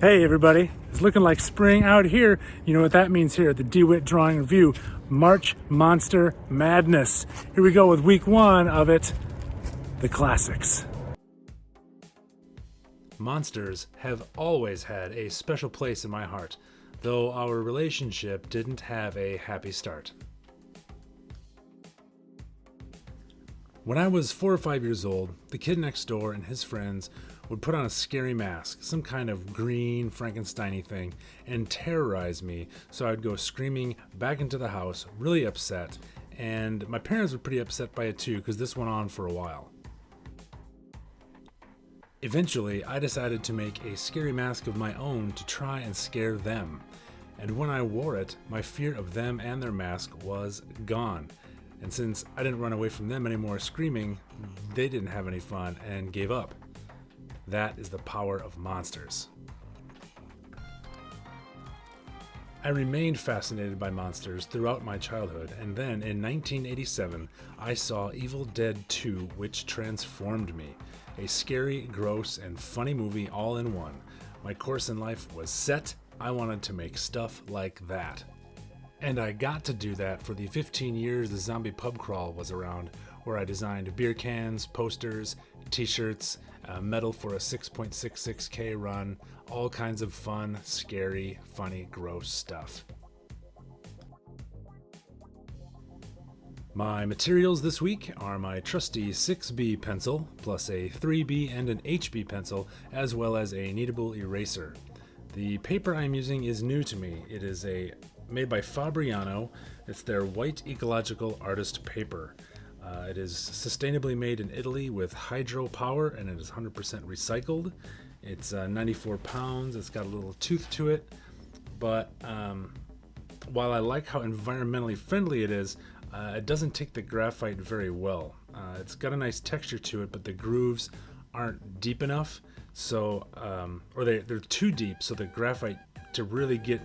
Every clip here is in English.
Hey everybody, it's looking like spring out here. You know what that means here at the D.Witt Drawing Review. March Monster Madness. Here we go with week one of it, the classics. Monsters have always had a special place in my heart, though our relationship didn't have a happy start. When I was 4 or 5 years old, the kid next door and his friends would put on a scary mask, some kind of green Frankenstein-y thing, and terrorize me, so I'd go screaming back into the house, really upset, and my parents were pretty upset by it too, because this went on for a while. Eventually, I decided to make a scary mask of my own to try and scare them, and when I wore it, my fear of them and their mask was gone. And since I didn't run away from them anymore screaming, they didn't have any fun and gave up. That is the power of monsters. I remained fascinated by monsters throughout my childhood, and then in 1987, I saw Evil Dead 2, which transformed me. A scary, gross, and funny movie all in one. My course in life was set. I wanted to make stuff like that. And I got to do that for the 15 years the zombie pub crawl was around, where I designed beer cans, posters, t-shirts, metal for a 6.66K run, all kinds of fun, scary, funny, gross stuff. My materials this week are my trusty 6B pencil, plus a 3B and an HB pencil, as well as a kneadable eraser. The paper I'm using is new to me. It is made by Fabriano. It's their white ecological artist paper. It is sustainably made in Italy with hydropower, and it is 100% recycled. It's 94 pounds. It's got a little tooth to it, but while I like how environmentally friendly it is, it doesn't take the graphite very well. It's got a nice texture to it, but the grooves aren't deep enough, so or they're too deep, so the graphite, to really get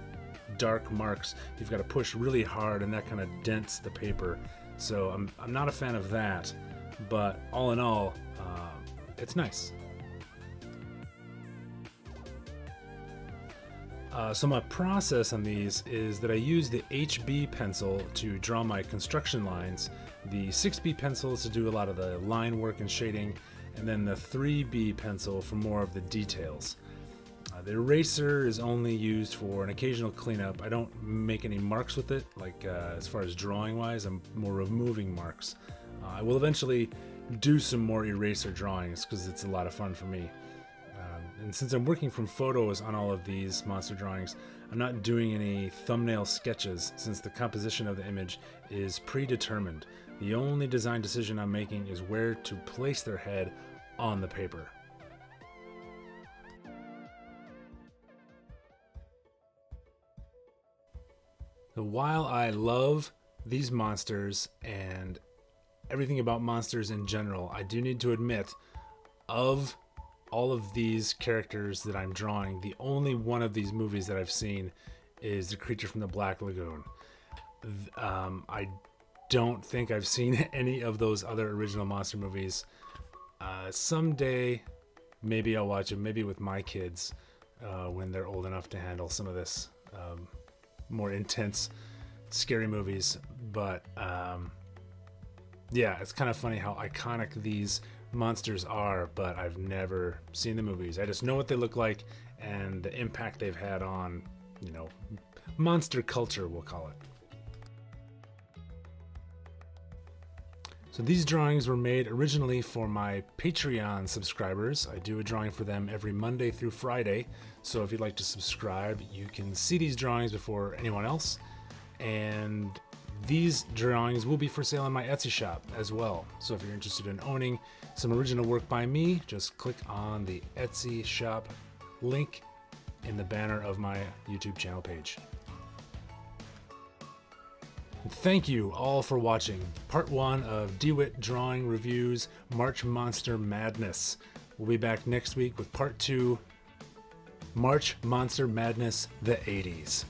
dark marks, you've got to push really hard, and that kind of dents the paper. So I'm not a fan of that, but all in all, it's nice. So my process on these is that I use the HB pencil to draw my construction lines, the 6B pencil is to do a lot of the line work and shading, and then the 3B pencil for more of the details. The eraser is only used for an occasional cleanup. I don't make any marks with it, like as far as drawing wise, I'm more removing marks. I will eventually do some more eraser drawings because it's a lot of fun for me. And since I'm working from photos on all of these monster drawings, I'm not doing any thumbnail sketches since the composition of the image is predetermined. The only design decision I'm making is where to place their head on the paper. So while I love these monsters and everything about monsters in general, I do need to admit, of all of these characters that I'm drawing, the only one of these movies that I've seen is The Creature from the Black Lagoon. I don't think I've seen any of those other original monster movies. Someday, maybe I'll watch them, maybe with my kids when they're old enough to handle some of this more intense, scary movies. But yeah, it's kind of funny how iconic these monsters are, but I've never seen the movies. I just know what they look like and the impact they've had on, monster culture, we'll call it. So these drawings were made originally for my Patreon subscribers. I do a drawing for them every Monday through Friday. So if you'd like to subscribe, you can see these drawings before anyone else. And these drawings will be for sale on my Etsy shop as well. So if you're interested in owning some original work by me, just click on the Etsy shop link in the banner of my YouTube channel page. Thank you all for watching part 1 of D.Witt Drawing Review's March Monster Madness. We'll be back next week with part 2, March Monster Madness, the 80s.